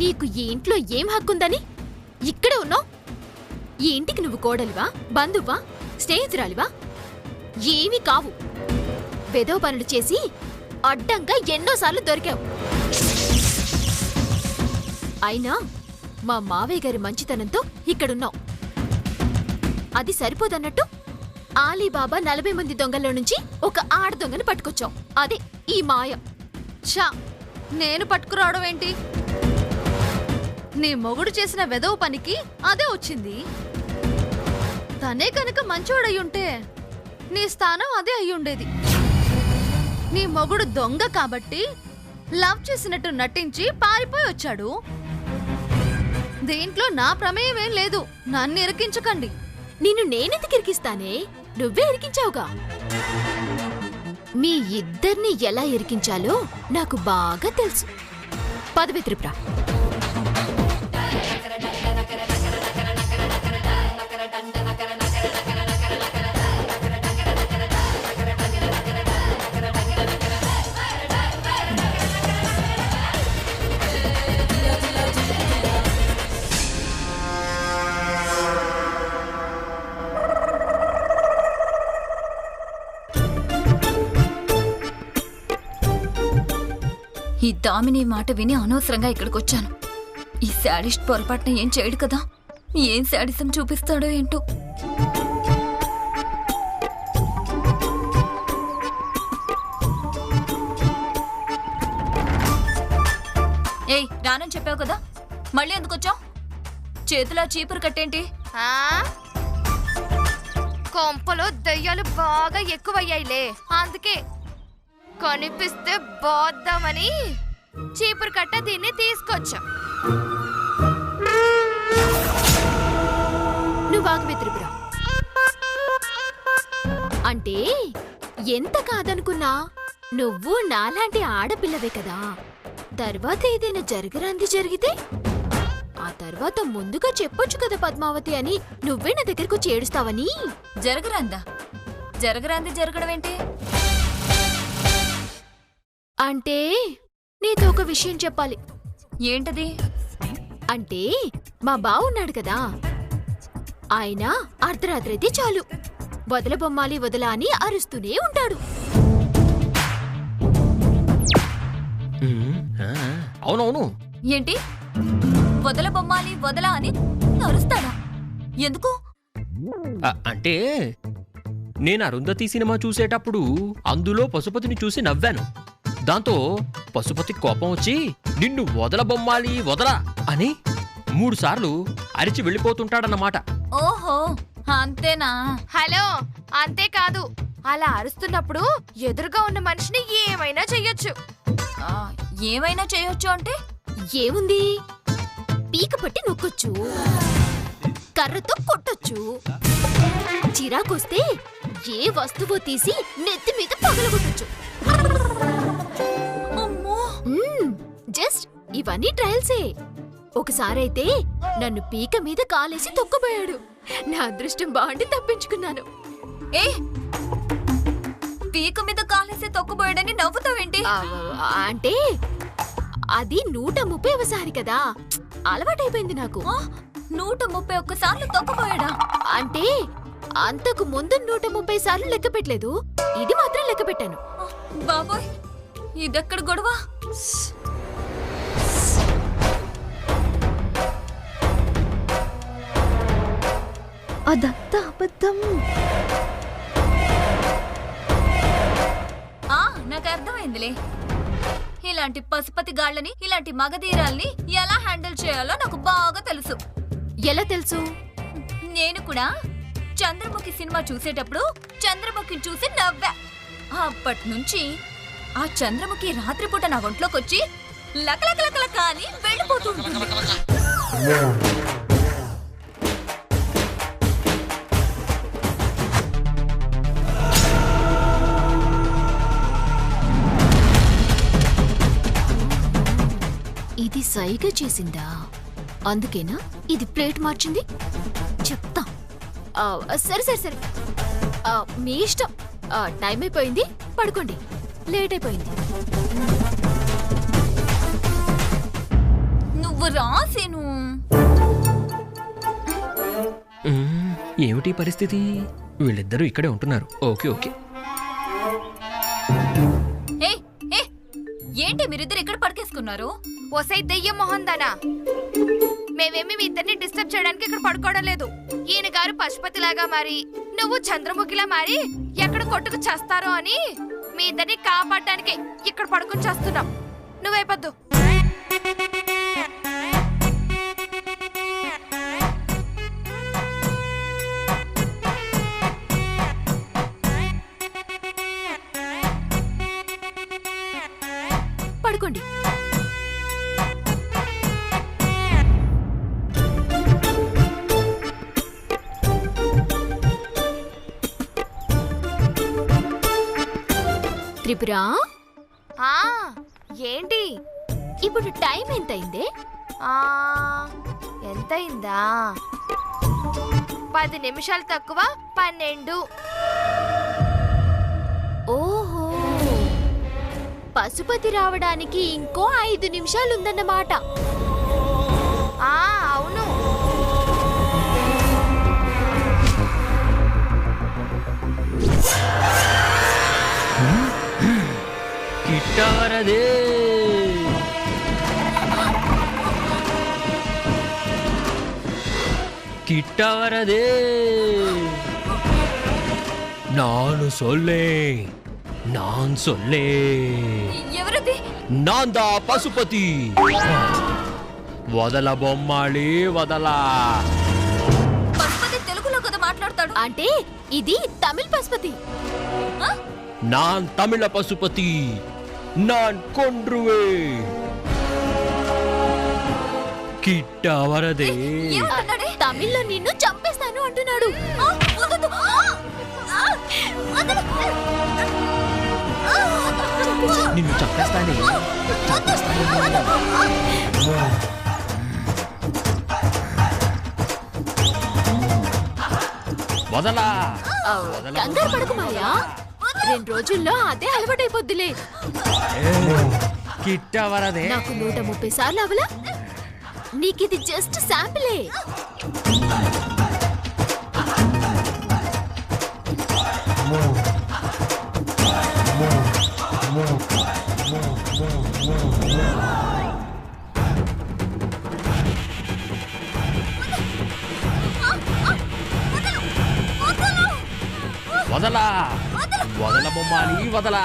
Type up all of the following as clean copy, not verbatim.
నీకు ఈ ఇంట్లో ఏం హక్కుందని ఇక్కడే ఉన్నావు? ఈ ఇంటికి నువ్వు కోడలివా, బంధువా, స్నేహితురాలివా? ఏమీ కావు. వెధవ పనులు చేసి అడ్డంగా ఎన్నోసార్లు దొరికావు. అయినా మా మావయ్య గారి మంచితనంతో ఇక్కడున్నావు. అది సరిపోదన్నట్టు ఆలీబాబా 40 మంది దొంగల్లో నుంచి ఒక ఆడ దొంగను పట్టుకొచ్చావు. అదే ఈ మాయ. ఛా, నేను పట్టుకురావడం ఏంటి? నీ మొగుడు చేసిన వెధవ పనికి అదే వచ్చింది. తనే కనుక మంచోడయ్యుంటే నీ స్థానం అదే అయ్యుండేది. నీ మొగుడు దొంగ కాబట్టి లవ్ చేసినట్టు నటించి పారిపోయి వచ్చాడు. దీంట్లో నా ప్రమేయం ఏం లేదు. నన్ను ఇరికించకండి. నిన్ను నేనెందుకు ఇరికిస్తానే? నువ్వే ఇరికించావుగా. మీ ఇద్దరిని ఎలా ఇరికించాలో నాకు బాగా తెలుసు. పదవి త్రిపుర. ఈ దామిని మాట విని అనవసరంగా ఇక్కడికొచ్చాను. ఈ శాడిస్ట్ పొరపాటున ఏం చేయడు కదా. ఏం శాడిజం చూపిస్తాడో ఏంటో. ఏయ్, రానని చెప్పావు కదా, మళ్ళీ ఎందుకు వచ్చావు? చేతిలో చీపురు కట్టేంటి? కొంపలో దయ్యాలు బాగా ఎక్కువయ్యాయిలే, అందుకే కనిపిస్తే బోద్దామని చీపురు కట్ట దీన్ని తీసుకొచ్చా. నువ్వాగవే త్రిపుర. అంటే ఎంత కాదనుకున్నా నువ్వు నాలాంటి ఆడపిల్లవే కదా. తర్వాత ఏదైనా జరగరాంది జరిగితే ఆ తర్వాత ముందుగా చెప్పొచ్చు కదా పద్మావతి అని నువ్వే నా దగ్గరకు చేడుస్తావని. జరగరాందా? జరగరాంది జరగడం ఏంటి? అంటే నీతో ఒక విషయం చెప్పాలి. ఏంటది? అంటే మా బావున్నాడు కదా, ఆయన అర్ధరాత్రి అయితే చాలు వదల బొమ్మాలి వదలా అని అరుస్తూనే ఉంటాడు. అవునవును. ఏంటి? వదల బొమ్మాలి వదలా అని అరుస్తాడా? ఎందుకు? అంటే నేను అరుంధతి సినిమా చూసేటప్పుడు అందులో పశుపతిని చూసి నవ్వాను. దాంతో పశుపతి కోపం వచ్చి నిన్ను వదల బొమ్మాలి వదలా అని 3 సార్లు అరిచి వెళ్ళిపోతుంటాడన్నమాట. ఓహో, అంతేనా? హలో, అంతేకాదు, అలా అరుస్తున్నప్పుడు ఎదురుగా ఉన్న మనిషిని ఏమైనా చెయ్యొచ్చు. ఏమైనా చేయొచ్చు అంటే ఏముంది? పీక పట్టి నొక్కొచ్చు, కర్రతో కొట్టొచ్చు, చిరాకొస్తే ఏ వస్తువు తీసి నెత్తి మీద పగలగొట్టొచ్చు. జస్ట్ ఇవన్నీ ట్రయల్సే. ఒకసారైతే నన్ను పీక మీద కాలేసి తొక్కబోయాడు. నా అదృష్టం బాగుండి తప్పించుకున్నాను. ఏ, పీక మీద కాలేసి తొక్కబోయాడని నవ్వుతావేంటి? అంటే అది 131సారి కదా, అలవాటైపోయింది నాకు. 131 సార్లు తొక్కబోయాడా? అంటే అంతకు ముందు 130 సార్లు లెక్క పెట్టలేదు, ఇది మాత్రం లెక్క పెట్టాను. బాబోయ్, ఇదెక్కడ గొడవ? అదంతా అబద్ధం. నాకు అర్థమైందిలే. ఇలాంటి పశుపతి గాళ్ళని, ఇలాంటి మగధీరాల్ని ఎలా హ్యాండిల్ చేయాలో నాకు బాగా తెలుసు. ఎలా తెలుసు? నేను కూడా చంద్రముఖి సినిమా చూసేటప్పుడు చంద్రముఖిని చూసి నవ్వా. అప్పటి నుంచి ఆ చంద్రముఖి రాత్రిపూట నా ఒంట్లోకొచ్చి లకలకలకల కాని వెళ్ళిపోతూ ఉంటుంది. ఇది సైగ చేసిందా? అందుకేనా ఇది ప్లేట్ మార్చింది? చెప్తా. సరే సరే సరే, మీ ఇష్టం. టైం అయిపోయింది, పడుకోండి. లేట్ అయిపోయింది. నువ్వు ఏమిటి పరిస్థితి? వీళ్ళిద్దరూ ఇక్కడే ఉంటున్నారు. Okay okay. ఏ ఏ ఏంటి మీరిద్దరు ఇక్కడ పడుకేసుకున్నారు? ఒసై దెయ్యం మొహందానా, మేమేమి మీ ఇద్దరిని డిస్టర్బ్ చేయడానికి ఇక్కడ పడుకోవడం లేదు. ఈయన గారు పశుపతిలాగా మారి నువ్వు చంద్రముఖిలా మారి ఎక్కడ కొట్టుకు చేస్తారో అని మీ ఇద్దరిని కాపాడడానికి ఇక్కడ పడుకుని చేస్తున్నాం. నువ్వైపోద్దు. పడుకోండి. త్రిపుర, ఆ ఏంటి? ఇప్పుడు టైం ఎంతైందే? ఆ ఎంతయిందా? 10 నిమిషాలు తక్కువ 12. ఓహో, పశుపతి రావడానికి ఇంకో 5 నిమిషాలుందన్నమాట. ఆ అవును. కిట్టవరదే. కిట్టవరదే. నాను సొల్లే, నాన్ సొల్లే, ఎవరది? నాందా పశుపతి. వదల బొమ్మాళి వదల. పశుపతి తెలుగులో కదా మాట్లాడతాడు. అంటే ఇది తమిళ పశుపతి. நான் தமிழ பசுபதி, நான் கொன்றுவேன். కిట్ట వరదే. ఏమంటున్నాడే? తమిళ్లో నిన్ను చంపేస్తాను అంటున్నాడు. నిన్ను చంపేస్తానే. వదలా. కంగారు పడకు మాయా, 2 రోజుల్లో అదే అలవాటైపోద్దులే. కిట్ట వరదే. నాకు 130 సార్లు అవలా. నీకిది జస్ట్ శాంపిలే. వదలా. వదల బొమ్మాలి వదలా.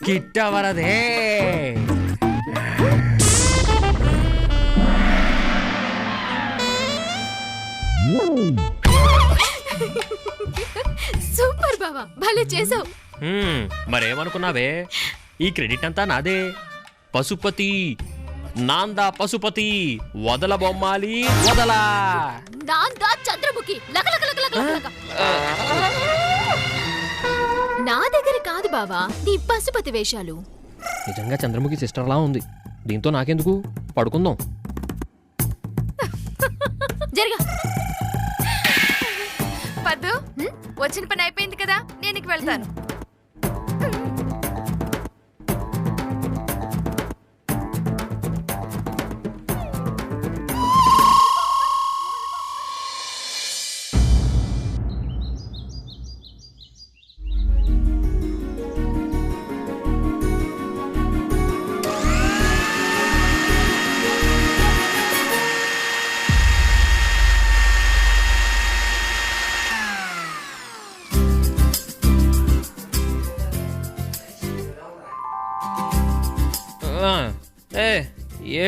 కిట్ట వరదే. సూపర్ బావా, భలే చేసావు. మరేమనుకున్నావే? ఈ క్రెడిట్ అంతా నాదే. పశుపతి, నాందా పశుపతి, వదల బొమ్మాలి వదలా. నాందా చంద్రముఖి, లక. నా దగ్గర కాదు బావా నీ పశుపతి వేషాలు. నిజంగా చంద్రముఖి సిస్టర్లా ఉంది. దీంతో నాకెందుకు, పడుకుందాం. జరగా. పద్దు, వచ్చిన పని అయిపోయింది కదా, నేను ఇక వెళ్తాను.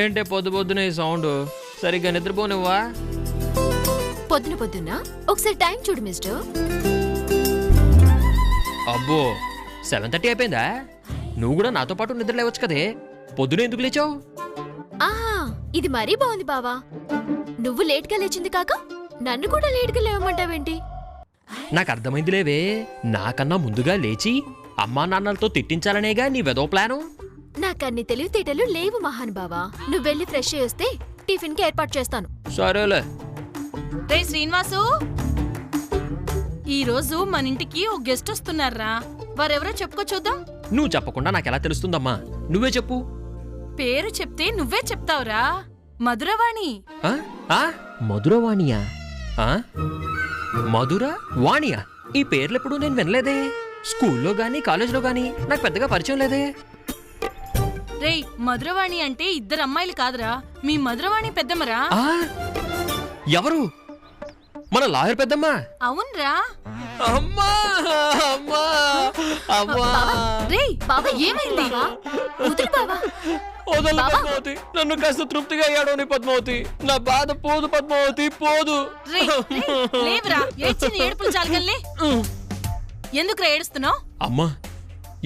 ఏంటే పొద్దునే ఈ సౌండ్? సరిగ్గా నిద్రపోనివ్వా? పొద్దున ఒకసారి టైం చూడు మిస్టర్. అబ్బో, 7:30 అయిపోయిందా? నువ్వు కూడా నాతో పాటు నిద్ర లేవచ్చు కదే. పొద్దున ఎందుకు లేచావు? ఆహా, ఇది మరీ బాగుంది బావా. నువ్వు లేట్గా లేచింది కాక నన్ను కూడా లేట్గా లేవమంటావేంటి? నాకు అర్థమైంది లేవే. నాకన్నా ముందుగా లేచి అమ్మా నాన్నలతో తిట్టించాలనేగా నీ వెదో ప్లాను. నా నీకన్ని తెలివితేటలు లేవు మహానుభావా. నువ్వెళ్ళి ఫ్రెష్ అయ్యి వస్తే టిఫిన్ కి ఏర్పాటు చేస్తాను. సరేలే. రే శ్రీనివాసు, ఈ రోజు మన ఇంటికి ఓ గెస్ట్ వస్తున్నారా. వారెవరో చెప్పుకో చూద్దాం. నువ్వు చెప్పకుండా నాకెలా తెలుస్తుందమ్మా? నువ్వే చెప్పు. పేరు చెప్తే నువ్వే చెప్తావురా. మధురవాణి. ఆ? ఆ? మధురవాణియా? ఆ? మధుర వాణియా? ఈ పేర్లెప్పుడు నేను వినలేదే. స్కూల్లో గానీ కాలేజీలో గానీ నాకు పెద్దగా పరిచయం లేదే. రే, మధురవాణి అంటే ఇద్దరు అమ్మాయిలు కాదురా, మీ మధురవాణి పెద్దమ్మరా. ఆ? ఎవరు? మన లాయర్ పెద్దమ్మా? అవునరా. అమ్మా అమ్మా అమ్మా. రే బావా ఏమైంది? బావా, వదులు బావా. వదలు పద్మావతి, నన్ను కాస్త తృప్తిగా ఏడవని పద్మావతి. నా బాధ పోదు పద్మావతి, పోదు. రే, లేవురా, ఏడ్చిన ఏడుపులు చాలగల్లే. ఎందుకురా ఏడుస్తున్నావు? అమ్మా,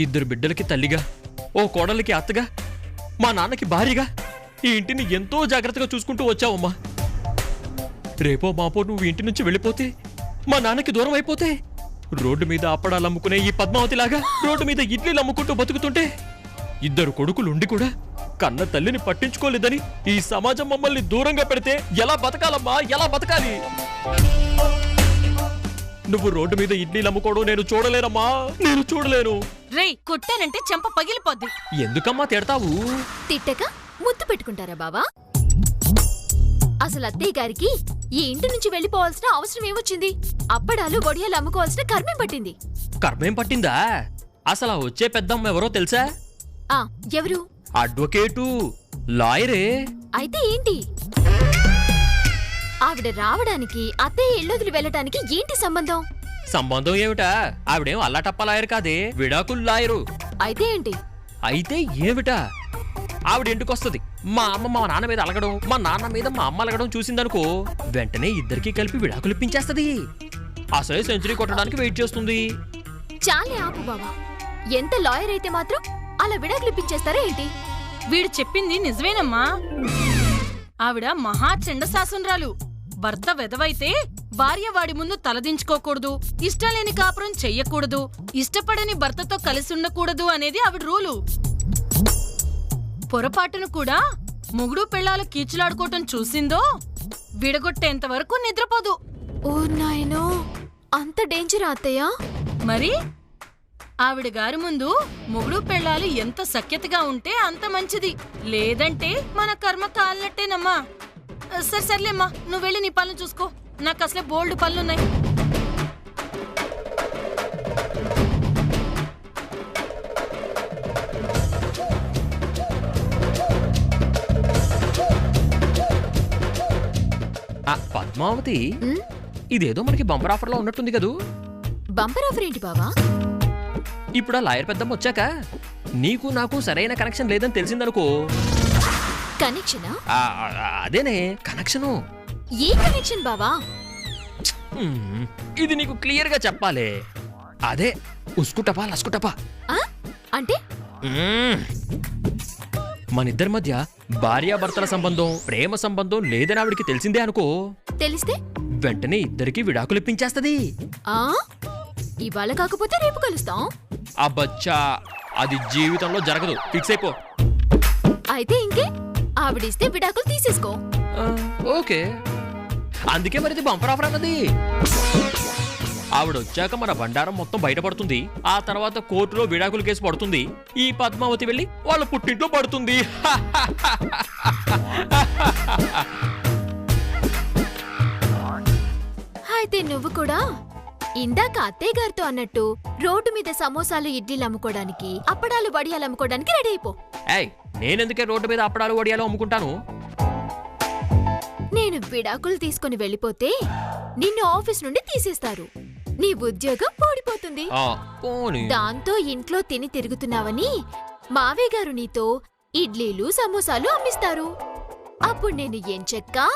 ఇద్దరు బిడ్డలకి తల్లిగా, ఓ కోడలికి అత్తగా, మా నాన్నకి భార్యగా ఈ ఇంటిని ఎంతో జాగ్రత్తగా చూసుకుంటూ వచ్చావమ్మా. రేపో మాపో నువ్వు ఇంటి నుంచి వెళ్ళిపోతే, మా నాన్నకి దూరం అయిపోతే, రోడ్డు మీద అప్పడాలు అమ్ముకునే ఈ పద్మావతిలాగా రోడ్డు మీద ఇడ్లీలు అమ్ముకుంటూ బతుకుతుంటే, ఇద్దరు కొడుకులుండి కూడా కన్న తల్లిని పట్టించుకోలేదని ఈ సమాజం మమ్మల్ని దూరంగా పెడితే ఎలా బతకాలమ్మా? ఎలా బతకాలి? నువ్వు రోడ్డు మీద ఇడ్లీలు అమ్ముకోవడం నేను చూడలేనమ్మా, నేను చూడలేను. రే, కొట్టానంటే చెంప పగిలిపోద్ది. ఎందుకమ్మా తిడతావు? తిట్టక ముద్దు పెట్టుకుంటారా బావా? అసలు అత్తయ్య గారికి ఈ ఇంటి నుంచి వెళ్ళిపోవాల్సిన అవసరం ఏమొచ్చింది? అప్పడాలు వడియాలు అమ్ముకోవాల్సిన కర్మేం పట్టింది? కర్మేం పట్టిందా? అసలు ఆ వచ్చే పెద్దమ్మ ఎవరో తెలుసా? ఆ ఎవరు? అడ్వకేటు, లాయరే. అయితే ఏంటి? ఆవిడ రావడానికి అత్తయ్య ఇళ్ళొదిలి వెళ్ళటానికి ఏంటి సంబంధం? సంబంధం ఏమిటా? ఆవిడేం అల్లాటప్ప లాయర్ కాదే, విడాకులు లాయరు. అయితే ఏంటి? అయితే ఏమిటా? ఆవిడ ఇంటికొస్తది, మా అమ్మ మా నాన్న మీద అలగడం, మా నాన్న మీద మా అమ్మ అలగడం చూసిందనుకో, వెంటనే ఇద్దరికి కలిపి విడాకులు ఇప్పించేస్తది. అసలే సెంచరీ కొట్టడానికి వెయిట్ చేస్తుంది. చాలే ఆపు బావా. ఎంత లాయర్ అయితే మాత్రం అలా విడాకులు ఇప్పించేస్తారా ఏంటి? వీడు చెప్పింది నిజమేనమ్మా. ఆవిడ మహా చండశాసురాలు. భర్త వెదవైతే భార్య వాడి ముందు తలదించుకోకూడదు, ఇష్టం లేని కాపురం చెయ్యకూడదు, ఇష్టపడని భర్తతో కలిసి ఉండకూడదు అనేది ఆవిడ రూలు. పొరపాటును కూడా మొగుడు పెళ్ళాలు కీచులాడుకోవటం చూసిందో విడగొట్టేంత వరకు నిద్రపోదు. ఓ నాయనో, అంత డేంజర్ అత్తయ్య. మరి ఆవిడ గారి ముందు మొగుడు పెళ్ళాలు ఎంత సఖ్యతగా ఉంటే అంత మంచిది. లేదంటే మన కర్మ కాలినట్టేనమ్మా. సర్లేమ్మా, నువ్వు వెళ్ళి నీ పనులు చూసుకో. నాకు అసలే బోల్డ్ పనులున్నాయి. పద్మావతి, ఉమ్, ఇదేదో మనకి బంపర్ ఆఫర్లో ఉన్నట్టుంది కదూ. బంపర్ ఆఫర్ ఏంటి బావా? ఇప్పుడు ఆ లాయర్ పెద్దమ్మ వచ్చాక నీకు నాకు సరైన కనెక్షన్ లేదని తెలిసిందనుకో. కనెక్షనా? అదేనే కనెక్షను. ఏ కనెక్షన్ బావా? ఇది నీకు క్లియర్ గా చెప్పాలి. అదే ఉస్కుటపా లస్కుటపా. ఆ? అంటే మనిద్దరి మధ్య భార్యాభర్తల సంబంధం, ప్రేమ సంబంధం లేదని ఆవిడికి తెలిసిందే అనుకో, తెలిస్తే వెంటనే ఇద్దరికి విడాకులు ఇప్పించేస్తది. ఆ ఇవాళ కాకపోతే రేపు కలుస్తాం. అబ్బచ్చా, అది జీవితంలో జరగదు. ఫిక్స్ అయిపో. అయితే ఇంకే, ఆవిడిస్తే విడాకులు తీసేసుకో. ఓకే, అందుకే మరి ఇది బంపర్ ఆఫర్ అన్నది. ఆవిడ వచ్చాక మన బండారం మొత్తం బయటపడుతుంది. ఆ తర్వాత కోర్టులో విడాకుల కేసు పడుతుంది. ఈ పద్మావతి వెళ్ళి వాళ్ళ పుట్టింట్లో పడుతుంది. అయితే నువ్వు కూడా ఇందాక అత్తయ్య గారితో అన్నట్టు రోడ్డు మీద సమోసాలు ఇడ్లీలు అమ్ముకోవడానికి, అప్పడాలు వడియాలు అమ్ముకోవడానికి రెడీ అయిపో. ఏయ్, నేనెందుకే రోడ్డు మీద అప్పడాలు వడియాలు అమ్ముకుంటాను? నేను విడాకులు తీసుకుని వెళ్ళిపోతే నిన్ను ఆఫీస్ నుండి తీసేస్తారు. నీ ఉద్యోగం ఓడిపోతుంది. పోనీ. దాంతో ఇంట్లో తిని తిరుగుతున్నావని మావయ్య గారు నీతో ఇడ్లీలు సమోసాలు అమ్మిస్తారు. అప్పుడు నేను ఎంచక్కా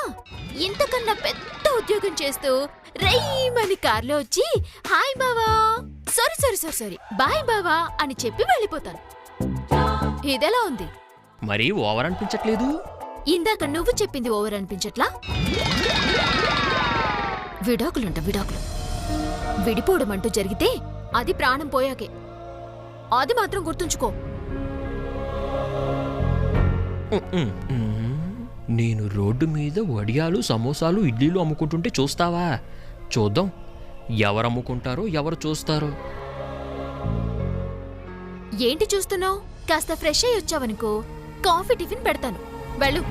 ఇంతకన్నా పెద్ద ఉద్యోగం చేస్తూ రైమని కార్లో వచ్చి హాయ్ బావా, సారీ బాయ్ బావా అని చెప్పి వెళ్ళిపోతాను. ఇదెలా ఉంది? మరి ఓవర్ అనిపించట్లేదు? ఇందాక నువ్వు చెప్పింది ఓవర్ అనిపించట్లా? విడాకులు విడిపోవడం అంటూ జరిగితే అది ప్రాణం పోయాకే. అది మాత్రం గుర్తుంచుకో. నేను రోడ్డు మీద వడియాలు సమోసాలు ఇడ్లీలు అమ్ముకుంటుంటే చూస్తావా? చూద్దాం ఎవరు అమ్ముకుంటారో ఎవరు చూస్తారో. ఏంటి చూస్తున్నావు? కాస్త ఫ్రెష్ అయ్యి వచ్చావనుకో, కాఫీ టిఫిన్ పెడతాను, వెళ్ళు.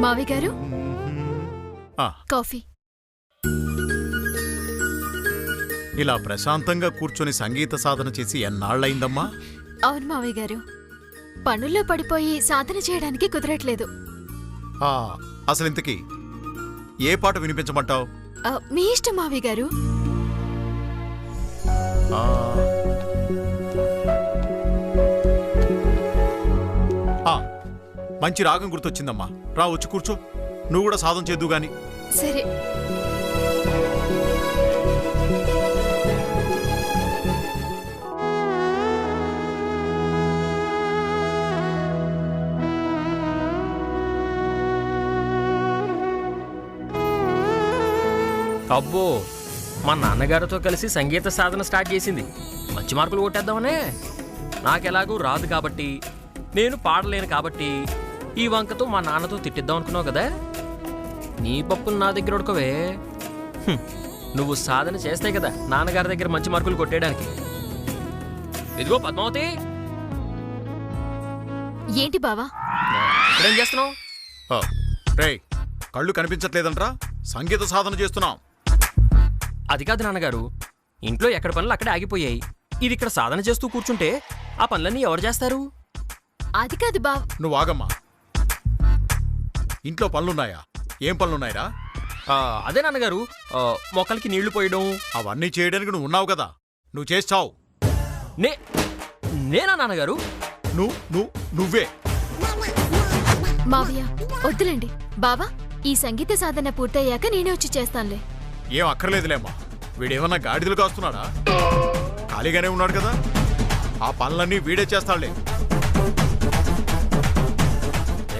మావి గారు, కాఫీ. ఇలా ప్రశాంతంగా కూర్చొని సంగీత సాధన చేసి ఎన్నాళ్ళయిందమ్మా? అవును మావయ్య గారు, పనుల్లో పడిపోయి సాధన చేయడానికి కుదరట్లేదు. అసలు ఇంతకీ ఏ పాట వినిపించమంటావు? మీ ఇష్టం మావయ్య గారు. మంచి రాగం గుర్తొచ్చిందమ్మా. రా వచ్చి కూర్చో, నువ్వు కూడా సాధన చేద్దు గాని. సరే. అబ్బో, మా నాన్నగారితో కలిసి సంగీత సాధన స్టార్ట్ చేసింది. మంచి మార్కులు కొట్టేద్దామనే. నాకెలాగూ రాదు కాబట్టి, నేను పాడలేను కాబట్టి ఈ వంకతో మా నాన్నతో తిట్టిద్దాం అనుకున్నావు కదా. నీ పప్పులు నా దగ్గర ఉడకవే. నువ్వు సాధన చేస్తే కదా నాన్నగారి దగ్గర మంచి మార్కులు కొట్టేయడానికి. ఇదిగో పద్మావతి. ఏంటి బావా ఇక్కడేం చేస్తున్నావు? రేయ్, కళ్ళు కనిపించట్లేదంట్రా? సంగీత సాధన చేస్తున్నాం. అది కాదు నాన్నగారు, ఇంట్లో ఎక్కడ పనులు అక్కడే ఆగిపోయాయి. ఇది ఇక్కడ సాధన చేస్తూ కూర్చుంటే ఆ పనులన్నీ ఎవరు చేస్తారు? అది కాదు బావ. నువ్వు ఆగమ్మా. ఇంట్లో పనులున్నాయా? ఏం పనులున్నాయిరా? అదే నాన్నగారు, మొక్కలకి నీళ్లు పోయడం. అవన్నీ చేయడానికి నువ్వు ఉన్నావు కదా, నువ్వు చేస్తావు. నేనా నాన్నగారు? నువ్వే. మావయ్య వద్దులేండి బావా, ఈ సంగీత సాధన పూర్తయ్యాక నేనే వచ్చి చేస్తానులే. ఏం అక్కర్లేదులేమ్మా. వీడేమన్నా గాడిదలు కాస్తున్నాడా? ఖాళీగానే ఉన్నాడు కదా, ఆ పనులన్నీ వీడే చేస్తాడులే.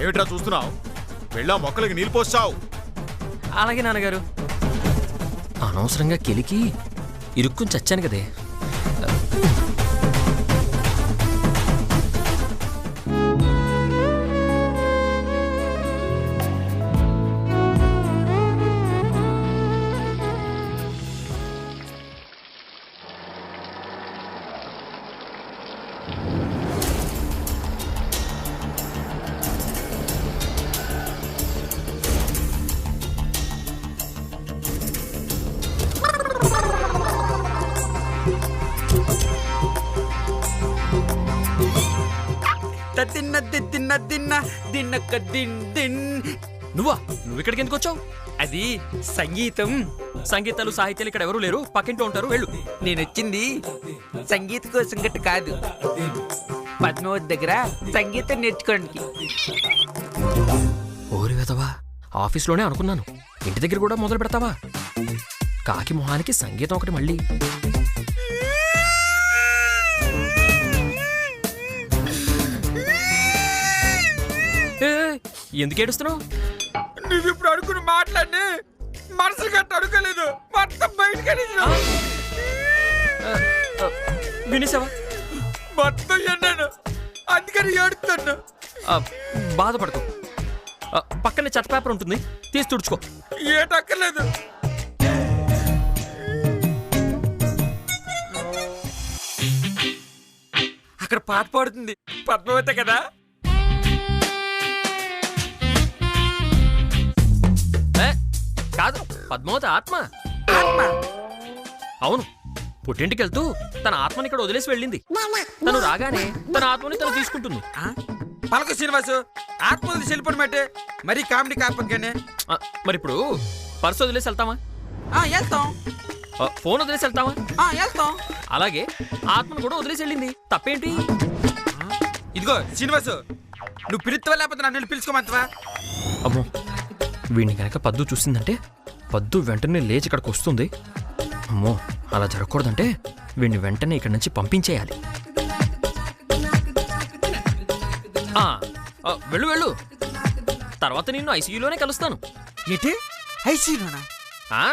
ఏమిట్రా చూస్తున్నావు? వెళ్ళా మొక్కలకి నీళ్ళు పోస్తావు. అలాగే నాన్నగారు. అనవసరంగా కెలికి ఇరుక్కుని చచ్చాను కదే. నువ్వు ఇక్కడికి ఎందుకు వచ్చావు? అది సంగీతం. సంగీతాలు సాహిత్యాలు ఇక్కడ ఎవరు లేరు, పక్కింటూ ఉంటారు, వెళ్ళు. నేనొచ్చింది సంగీత కోసం గట్టు కాదు, పద్మావతి దగ్గర సంగీతం నేర్చుకోవడానికి. ఓరి వెదవా, ఆఫీస్లోనే అనుకున్నాను, ఇంటి దగ్గర కూడా మొదలు పెడతావా? కాకి మొహానికి సంగీతం ఒకటి మళ్ళీ. ఎందుకు ఏడుస్తున్నావు? నువ్వు ఇప్పుడు అడుగుని మాట్లాడి మనసు గట్టు అడుగలేదు, మొత్తం బయటకెళ్ళి వినేసావా? మొత్తం ఎన్నాను, అందుకని ఏడుతున్నా. బాధపడకు, పక్కనే చెత్త పేపర్ ఉంటుంది, తీసి తుడుచుకో. ఏటక్కర్లేదు. అక్కడ పాట పాడుతుంది పద్మావతి కదా. కాదు, పద్మావతి ఆత్మ. అవును, పుట్టింటికి వెళ్తూ తన ఆత్మని ఇక్కడ వదిలేసి వెళ్ళింది. తను రాగానే తన ఆత్మని తను తీసుకుంటుంది. పలక శ్రీనివాసు, ఆత్మలు చెల్లిపోవడం మరీ కామెడీ కాకపోతే. మరి ఇప్పుడు పర్సు వదిలేసి వెళ్తామా? వెళ్తాం. ఫోన్ వదిలేసి వెళ్తామా? వెళ్తాం. అలాగే ఆత్మను కూడా వదిలేసి వెళ్ళింది, తప్పేంటి? ఇదిగో శ్రీనివాసు, నువ్వు పిలుస్తావా లేకపోతే నన్ను పిలుచుకోమంటావా? అమ్మో, వీడిని కనుక పద్దు చూసిందంటే పద్దు వెంటనే లేచి ఇక్కడికి వస్తుంది. అమ్మో, అలా జరగకూడదంటే వీడిని వెంటనే ఇక్కడి నుంచి పంపించేయాలి. వెళ్ళు వెళ్ళు, తర్వాత నిన్ను ఐసీయూలోనే కలుస్తాను. ఏంటి ఐసీయూనా? ఆ